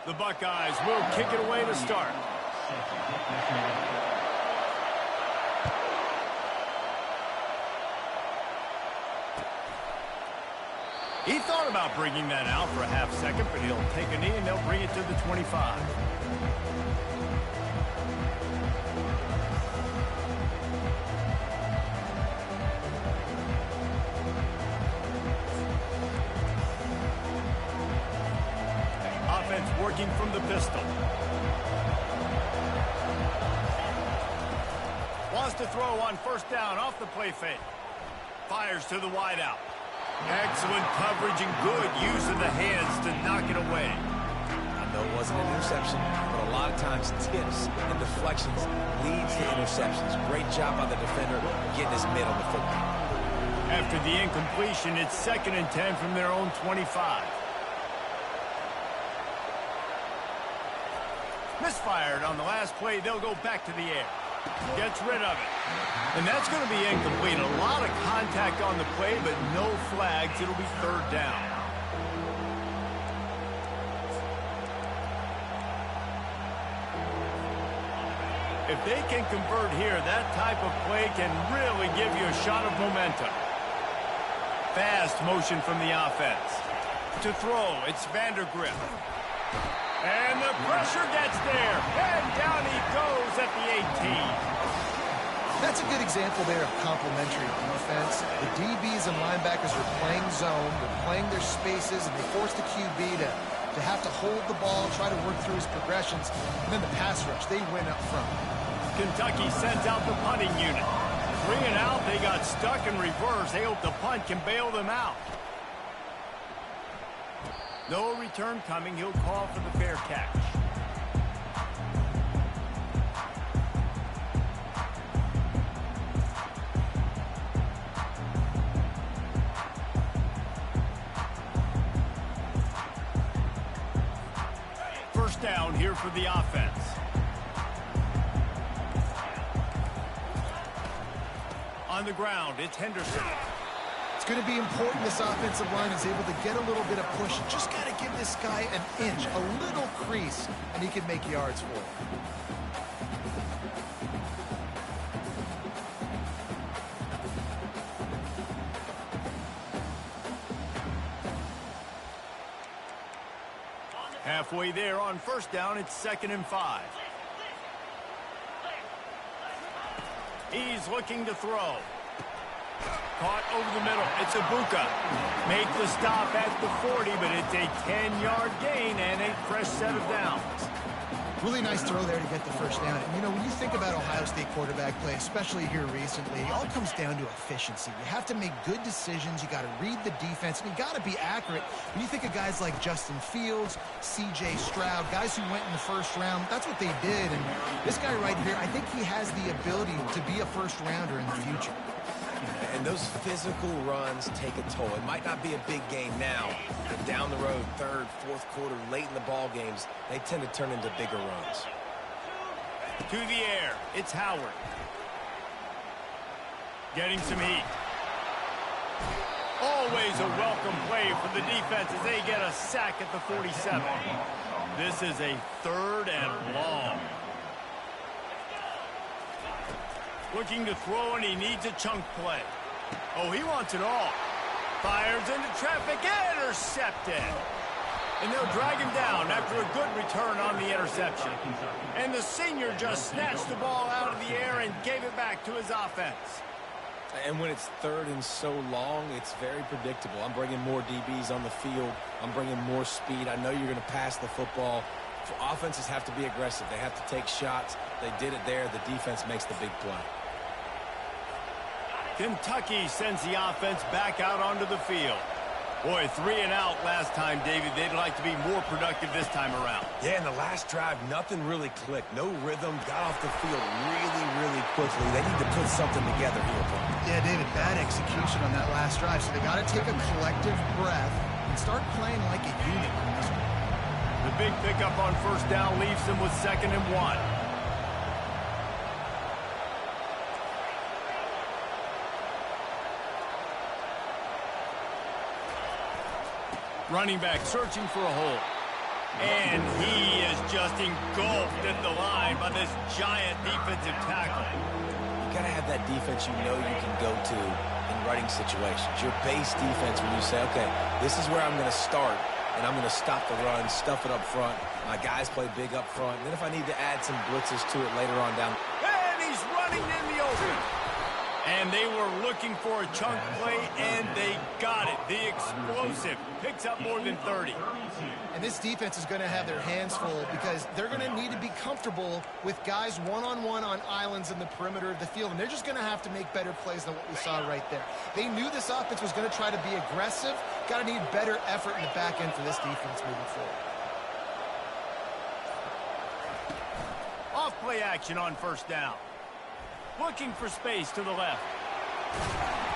The Buckeyes will kick it away to start. He thought about bringing that out for a half second, but he'll take a knee and they'll bring it to the 25. Offense working from the pistol. Wants to throw on first down off the play fake. Fires to the wideout. Excellent coverage and good use of the hands to knock it away. I know it wasn't an interception, but a lot of times tips and deflections leads to interceptions. Great job by the defender getting his mid on the football. After the incompletion, it's 2nd and 10 from their own 25. Misfired on the last play. They'll go back to the air. Gets rid of it. And that's going to be incomplete. A lot of contact on the play, but no flags. It'll be 3rd down. If they can convert here, that type of play can really give you a shot of momentum. Fast motion from the offense. To throw, it's Vandergrift. And the pressure gets there. And down he goes at the 18. That's a good example there of complementary defense. The DBs and linebackers are playing zone, they're playing their spaces, and they force the QB to have to hold the ball, try to work through his progressions, and then the pass rush, they win up front. Kentucky sends out the punting unit. 3 and out, they got stuck in reverse. They hope the punt can bail them out. No return coming. He'll call for the fair catch. First down here for the offense. On the ground, it's Henderson. It's going to be important this offensive line is able to get a little bit of push. Just got to give this guy an inch, a little crease, and he can make yards for it. Halfway there on first down, it's 2nd and 5. He's looking to throw. Caught over the middle. It's Ibuka. Make the stop at the 40, but it's a 10-yard gain and a fresh set of downs. Really nice throw there to get the first down. And, you know, when you think about Ohio State quarterback play, especially here recently, it all comes down to efficiency. You have to make good decisions. You got to read the defense, and you got to be accurate. When you think of guys like Justin Fields, C.J. Stroud, guys who went in the first round, that's what they did. And this guy right here, I think he has the ability to be a first-rounder in the future. And those physical runs take a toll. It might not be a big game now, but down the road, 3rd, 4th quarter, late in the ball games, they tend to turn into bigger runs. To the air, it's Howard. Getting some heat. Always a welcome play for the defense as they get a sack at the 47. This is a 3rd and long. Looking to throw, and he needs a chunk play. Oh, he wants it all. Fires into traffic, intercepted. And they'll drag him down after a good return on the interception. And the senior just snatched the ball out of the air and gave it back to his offense. And when it's 3rd and so long, it's very predictable. I'm bringing more DBs on the field. I'm bringing more speed. I know you're going to pass the football. Offenses have to be aggressive. They have to take shots. They did it there. The defense makes the big play. Kentucky sends the offense back out onto the field. Boy, 3 and out last time, David. They'd like to be more productive this time around. Yeah, in the last drive, nothing really clicked. No rhythm. Got off the field really quickly. They need to put something together here. Yeah, David, bad execution on that last drive. So they got to take a collective breath and start playing like a unit on this one. The big pickup on first down leaves them with 2nd and 1. Running back searching for a hole. And he is just engulfed at the line by this giant defensive tackle. You got to have that defense you know you can go to in running situations. Your base defense when you say, okay, this is where I'm going to start, and I'm going to stop the run, stuff it up front. My guys play big up front. And then if I need to add some blitzes to it later on down. And he's running in the open. And they were looking for a chunk play, and they got it. The explosive picks up more than 30. And this defense is going to have their hands full because they're going to need to be comfortable with guys one-on-one on islands in the perimeter of the field. And they're just going to have to make better plays than what we saw right there. They knew this offense was going to try to be aggressive. Got to need better effort in the back end for this defense moving forward. Off play action on first down. Looking for space to the left.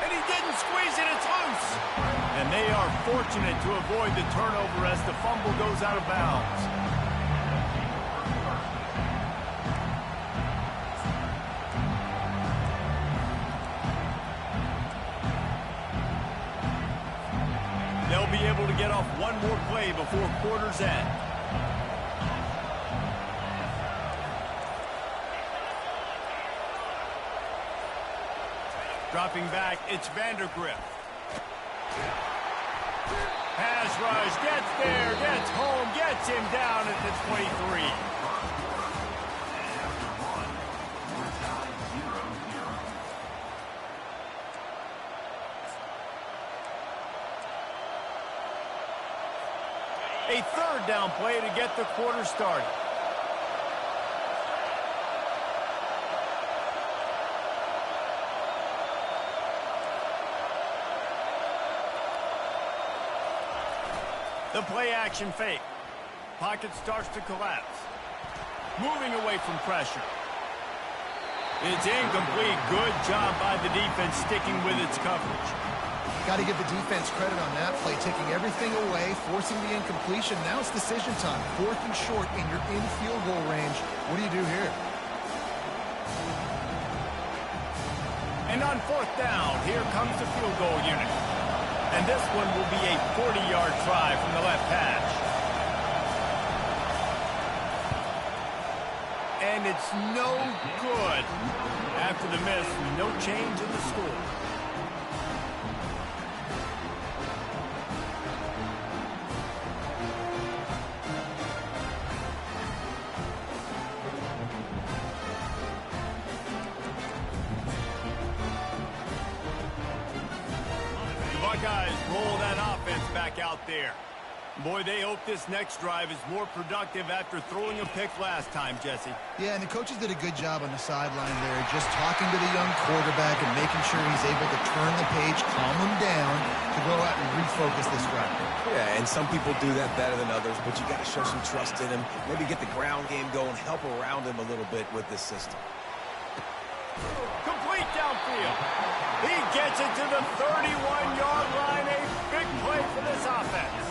And he didn't squeeze it, it's loose. And they are fortunate to avoid the turnover as the fumble goes out of bounds. They'll be able to get off one more play before quarter's end. Dropping back, it's Vandergrift. Pass rush, gets there, gets home, gets him down at the 23. A third down play to get the quarter started. The play action fake. Pocket starts to collapse. Moving away from pressure. It's incomplete. Good job by the defense sticking with its coverage. Got to give the defense credit on that play, taking everything away, forcing the incompletion. Now it's decision time. 4th and short, and you're in field goal range. What do you do here? And on 4th down, here comes the field goal unit. And this one will be a 40-yard try from the left hash. And it's no good. After the miss, no change in the score. Buckeyes roll that offense back out there. Boy, they hope this next drive is more productive after throwing a pick last time, Jesse. Yeah, and the coaches did a good job on the sideline there, just talking to the young quarterback and making sure he's able to turn the page, calm him down, to go out and refocus this drive. Yeah, and some people do that better than others, but you got to show some trust in him, maybe get the ground game going, help around him a little bit with this system. Complete downfield. He gets it to the 31-yard line. A big play for this offense.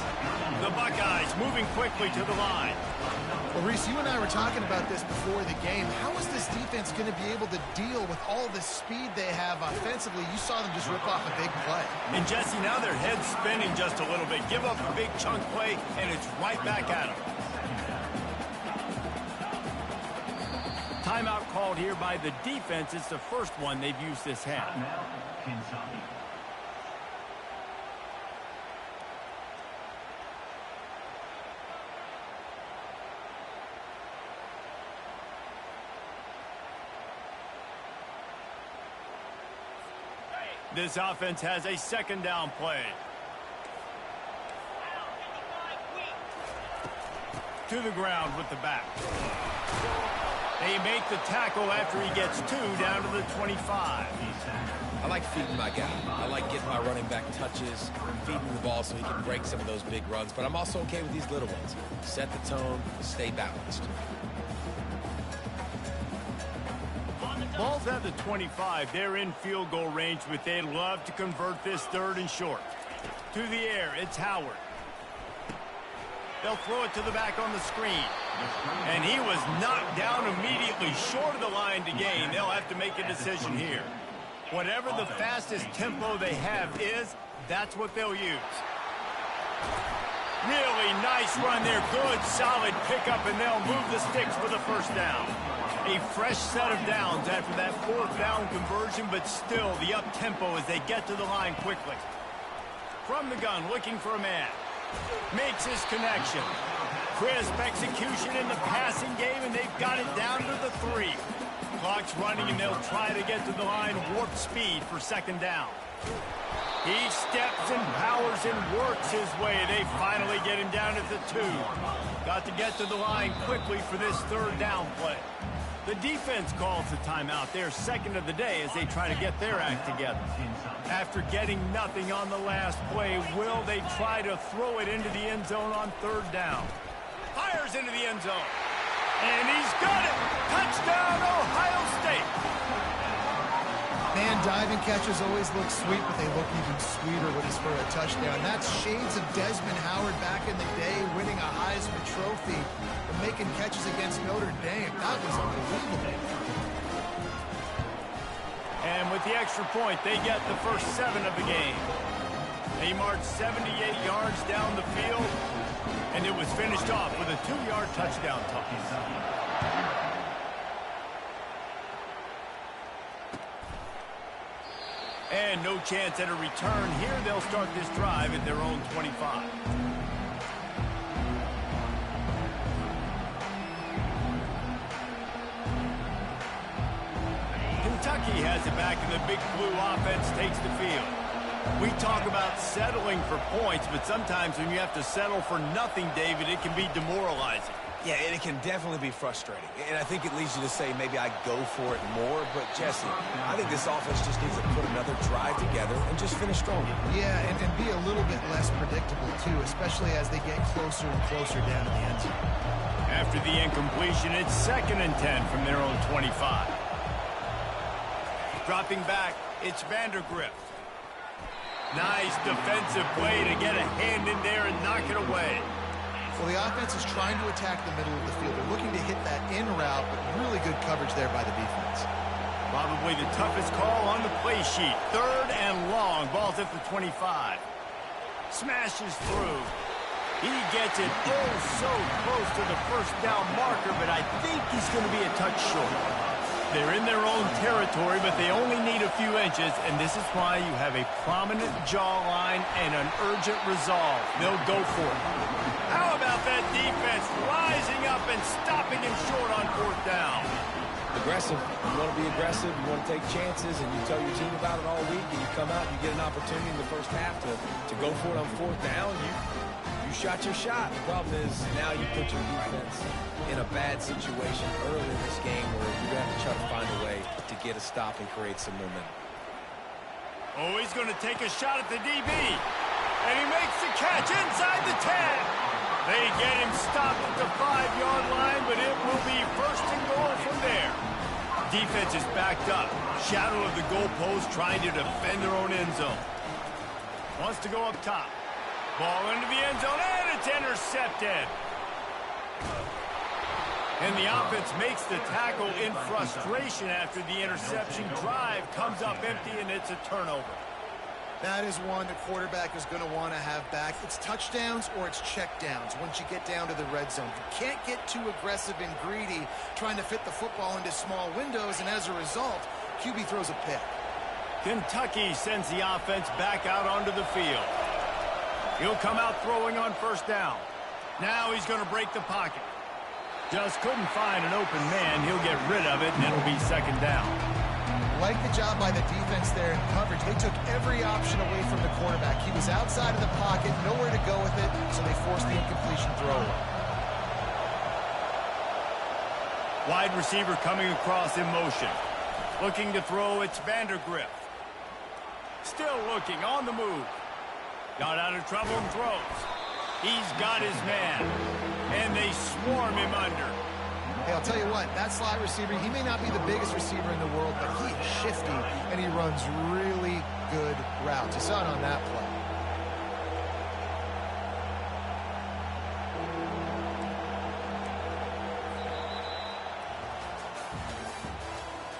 The Buckeyes moving quickly to the line. Well, Reese, you and I were talking about this before the game. How is this defense going to be able to deal with all the speed they have offensively? You saw them just rip off a big play. And, Jesse, now their head's spinning just a little bit. Give up a big chunk play, and it's right back at them. Timeout called here by the defense. It's the first one they've used this half. This offense has a second down play. To the ground with the back. They make the tackle after he gets 2 down to the 25. I like feeding my guy. I like getting my running back touches, feeding the ball so he can break some of those big runs. But I'm also okay with these little ones. Set the tone, stay balanced. Ball's at the 25. They're in field goal range, but they'd love to convert this 3rd and short. To the air, it's Howard. They'll throw it to the back on the screen. And he was knocked down immediately short of the line to gain. They'll have to make a decision here. Whatever the fastest tempo they have is, that's what they'll use. Really nice run there. Good, solid pickup, and they'll move the sticks for the first down. A fresh set of downs after that fourth down conversion, but still the up-tempo as they get to the line quickly. From the gun, looking for a man. Makes his connection. Crisp execution in the passing game, and they've got it down to the 3. Clock's running, and they'll try to get to the line warp speed for second down. He steps and powers and works his way. They finally get him down at the 2. Got to get to the line quickly for this third down play. The defense calls the timeout. They're second of the day as they try to get their act together. After getting nothing on the last play, will they try to throw it into the end zone on third down? Fires into the end zone. And he's got it. Touchdown, Ohio State. Man, diving catches always look sweet, but they look even sweeter when it's for a touchdown. That's shades of Desmond Howard back in the day, winning a Heisman Trophy and making catches against Notre Dame. That was unbelievable. And with the extra point, they get the first 7 of the game. They marched 78 yards down the field, and it was finished off with a 2-yard touchdown toss. And no chance at a return here. They'll start this drive at their own 25. Kentucky has it back, and the Big Blue offense takes the field. We talk about settling for points, but sometimes when you have to settle for nothing, David, it can be demoralizing. Yeah, and it can definitely be frustrating. And I think it leads you to say maybe I go for it more. But, Jesse, I think this offense just needs to put another drive together and just finish strong. Yeah, and be a little bit less predictable, too, especially as they get closer and closer down to the end zone. After the incompletion, it's 2nd and 10 from their own 25. Dropping back, it's Vandergrift. Nice defensive play to get a hand in there and knock it away. Well, the offense is trying to attack the middle of the field. They're looking to hit that in route, but really good coverage there by the defense. Probably the toughest call on the play sheet. 3rd and long. Ball's at the 25. Smashes through. He gets it so close to the first down marker, but I think he's going to be a touch short. They're in their own territory, but they only need a few inches, and this is why you have a prominent jawline and an urgent resolve. They'll go for it. How about that defense rising up and stopping him short on 4th down? Aggressive. You want to be aggressive. You want to take chances, and you tell your team about it all week, and you come out and you get an opportunity in the first half to go for it on 4th down. You shot your shot. The problem is now you put your defense in a bad situation early in this game where you're going to have to try to find a way to get a stop and create some momentum. Oh, he's going to take a shot at the DB. And he makes the catch inside the 10. They get him stopped at the 5-yard line, but it will be 1st and goal from there. Defense is backed up. Shadow of the goalpost trying to defend their own end zone. Wants to go up top. Ball into the end zone, and it's intercepted. And the offense makes the tackle in frustration after the interception. Drive comes up empty, and it's a turnover. That is one the quarterback is going to want to have back. It's touchdowns or it's checkdowns once you get down to the red zone. You can't get too aggressive and greedy trying to fit the football into small windows, and as a result, QB throws a pick. Kentucky sends the offense back out onto the field. He'll come out throwing on 1st down. Now he's going to break the pocket. Just couldn't find an open man. He'll get rid of it, and it'll be 2nd down. Like the job by the defense there in coverage. They took every option away from the quarterback. He was outside of the pocket, nowhere to go with it, so they forced the incompletion throw. Wide receiver coming across in motion. Looking to throw, it's Vandergrift. Still looking, on the move. Got out of trouble and throws. He's got his man, and they swarm him under. Hey, I'll tell you what, that slot receiver, he may not be the biggest receiver in the world, but he is shifty, and he runs really good routes. You saw it on that play.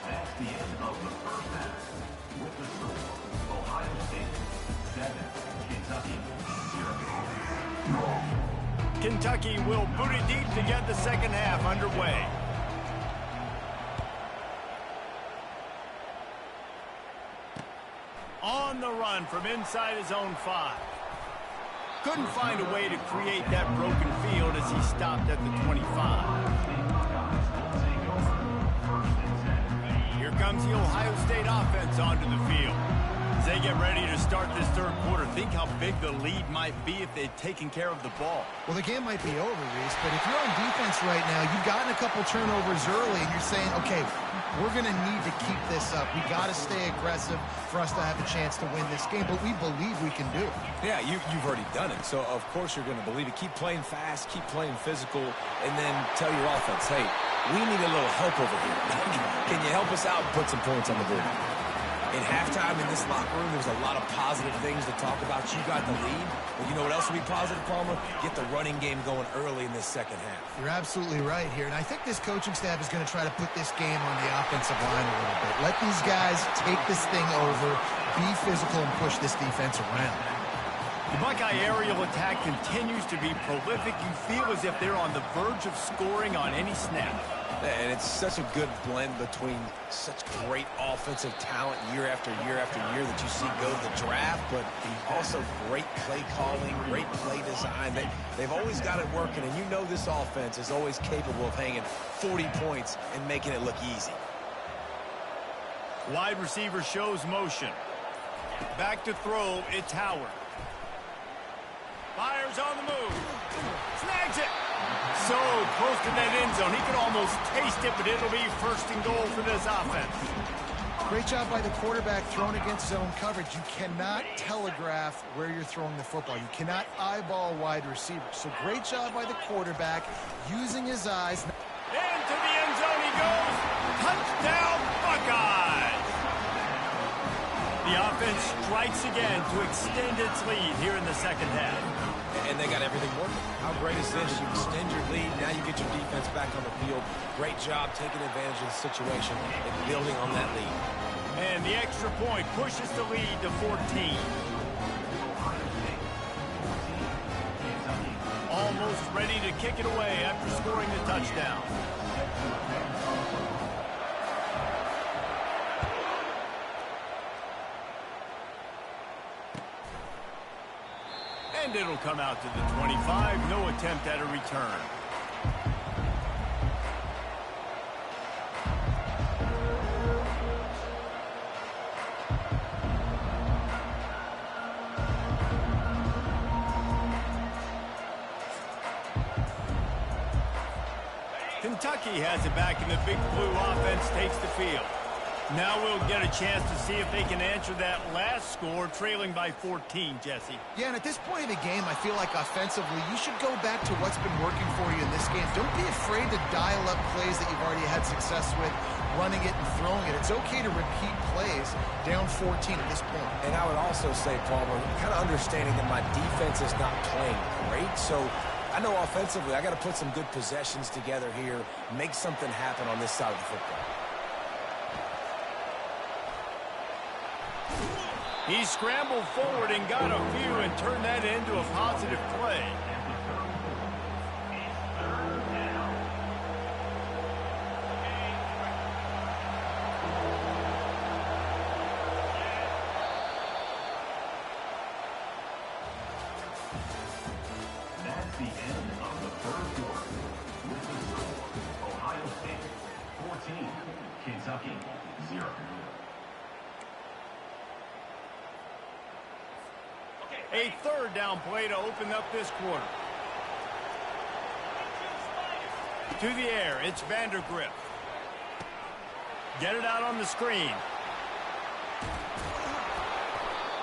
That's the end of the first half. With the score, Ohio State 7, Kentucky 0. Kentucky will boot it deep to get the second half underway. On the run from inside his own 5. Couldn't find a way to create that broken field as he stopped at the 25. Here comes the Ohio State offense onto the field. As they get ready to start this third quarter, think how big the lead might be if they'd taken care of the ball. Well, the game might be over, Reese, but if you're on defense right now, you've gotten a couple turnovers early, and you're saying, okay, we're going to need to keep this up. We got to stay aggressive for us to have a chance to win this game, but we believe we can do it. Yeah, you've already done it, so of course you're going to believe it. Keep playing fast, keep playing physical, and then tell your offense, hey, we need a little help over here. Can you help us out and put some points on the board? In halftime in this locker room, there was a lot of positive things to talk about. You got the lead. But you know what else will be positive, Palmer? Get the running game going early in this second half. You're absolutely right here. And I think this coaching staff is going to try to put this game on the offensive line a little bit. Let these guys take this thing over, be physical, and push this defense around. The Buckeye aerial attack continues to be prolific. You feel as if they're on the verge of scoring on any snap. And it's such a good blend between such great offensive talent year after year after year that you see go to the draft, but also great play calling, great play design. They've always got it working, and you know this offense is always capable of hanging 40 points and making it look easy. Wide receiver shows motion. Back to throw, it's Howard. Fires on the move. Snags it. So close to that end zone. He could almost taste it, but it'll be first and goal for this offense. Great job by the quarterback throwing against zone coverage. You cannot telegraph where you're throwing the football. You cannot eyeball wide receivers. So great job by the quarterback using his eyes. Into the end zone he goes. Touchdown, Buckeyes. The offense strikes again to extend its lead here in the second half. And they got everything working. How great is this? You extend your lead. Now you get your defense back on the field. Great job taking advantage of the situation and building on that lead. And the extra point pushes the lead to 14. Almost ready to kick it away after scoring the touchdown. And it'll come out to the 25. No attempt at a return. Kentucky has it back, and the Big Blue offense takes the field. Now we'll get a chance to see if they can answer that last score, trailing by 14, Jesse. Yeah, and at this point in the game, I feel like offensively, you should go back to what's been working for you in this game. Don't be afraid to dial up plays that you've already had success with, running it and throwing it. It's okay to repeat plays down 14 at this point. And I would also say, Palmer, kind of understanding that my defense is not playing great, so I know offensively I got to put some good possessions together here, make something happen on this side of the football. He scrambled forward and got a few and turned that into a positive play. That's the end of the first quarter. With the score, Ohio State 14, Kentucky 0. A third down play to open up this quarter. To the air, it's Vandergrift. Get it out on the screen.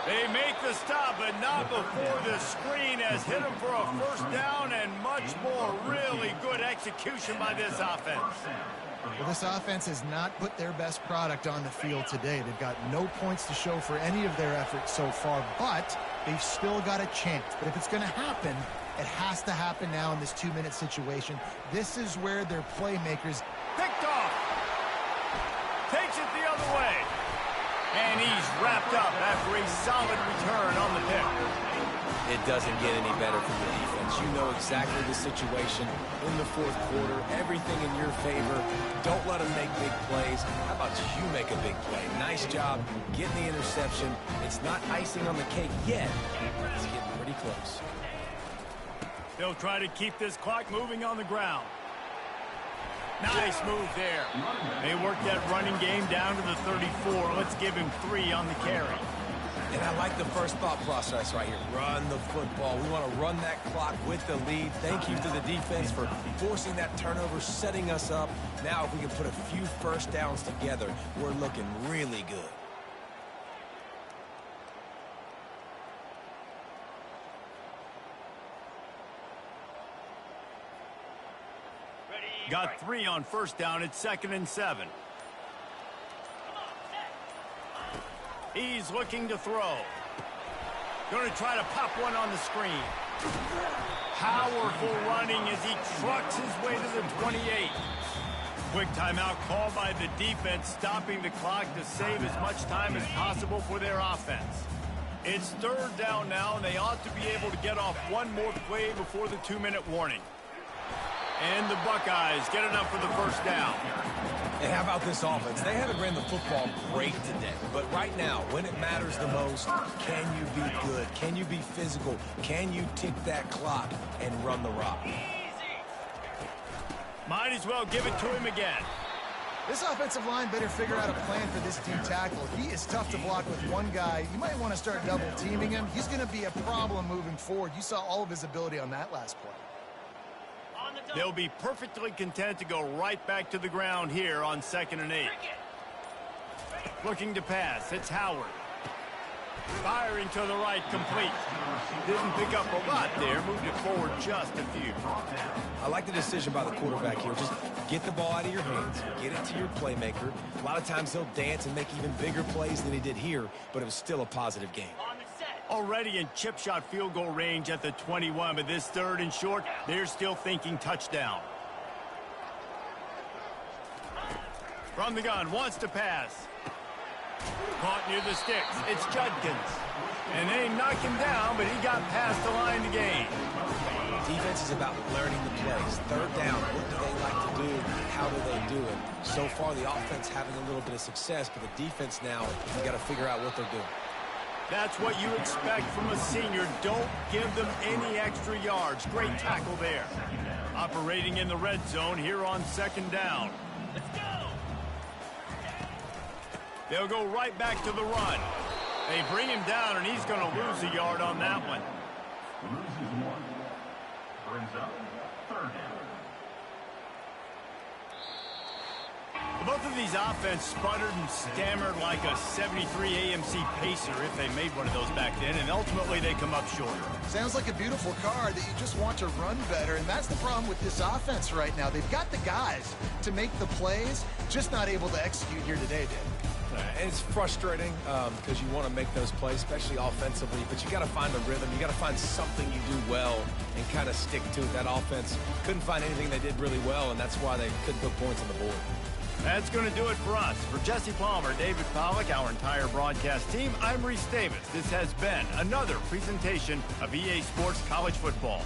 They make the stop, but not before the screen has hit them for a first down, and much more really good execution by this offense. Well, this offense has not put their best product on the field today. They've got no points to show for any of their efforts so far, but they've still got a chance. But if it's going to happen, it has to happen now in this 2-minute situation. This is where their playmakers... Picked off. Takes it the other way. And he's wrapped up after a solid return on the pick. It doesn't get any better from the defense. You know exactly the situation in the fourth quarter. Everything in your favor. Don't let them make big plays. How about you make a big play? Nice job getting the interception. It's not icing on the cake yet. It's getting pretty close. They'll try to keep this clock moving on the ground. Nice move there. They worked that running game down to the 34. Let's give him 3 on the carry. And I like the first thought process right here. Run the football. We want to run that clock with the lead. Thank you to the defense for forcing that turnover, setting us up. Now if we can put a few first downs together, we're looking really good. Got 3 on first down. It's 2nd and 7. He's looking to throw. Going to try to pop one on the screen. Powerful running as he trucks his way to the 28. Quick timeout called by the defense, stopping the clock to save as much time as possible for their offense. It's 3rd down now, and they ought to be able to get off one more play before the 2-minute warning. And the Buckeyes get enough for the first down. And how about this offense? They haven't ran the football great today. But right now, when it matters the most, can you be good? Can you be physical? Can you tick that clock and run the rock? Might as well give it to him again. This offensive line better figure out a plan for this D tackle. He is tough to block with one guy. You might want to start double teaming him. He's going to be a problem moving forward. You saw all of his ability on that last play. They'll be perfectly content to go right back to the ground here on 2nd and 8. Looking to pass. It's Howard. Firing to the right, complete. Didn't pick up a lot there. Moved it forward just a few. I like the decision by the quarterback here. Just get the ball out of your hands. Get it to your playmaker. A lot of times he'll dance and make even bigger plays than he did here, but it was still a positive game. Already in chip shot field goal range at the 21, but this 3rd and short, they're still thinking touchdown. From the gun, wants to pass. Caught near the sticks. It's Judkins. And they knock him down, but he got past the line to gain. Defense is about learning the plays. 3rd down, what do they like to do? How do they do it? So far, the offense having a little bit of success, but the defense now, you got to figure out what they're doing. That's what you expect from a senior. Don't give them any extra yards. Great tackle there. Operating in the red zone here on 2nd down. Let's go. They'll go right back to the run. They bring him down, and he's going to lose a yard on that one. Loses 1. Brings up 3rd down. Both of these offense sputtered and stammered like a 73 AMC Pacer if they made one of those back then, and ultimately they come up short. Sounds like a beautiful car that you just want to run better, and that's the problem with this offense right now. They've got the guys to make the plays, just not able to execute here today, Dave. And it's frustrating because you want to make those plays, especially offensively, but you got to find a rhythm. You got to find something you do well and kind of stick to it. That offense couldn't find anything they did really well, and that's why they couldn't put points on the board. That's going to do it for us. For Jesse Palmer, David Pollack, our entire broadcast team, I'm Reese Davis. This has been another presentation of EA Sports College Football.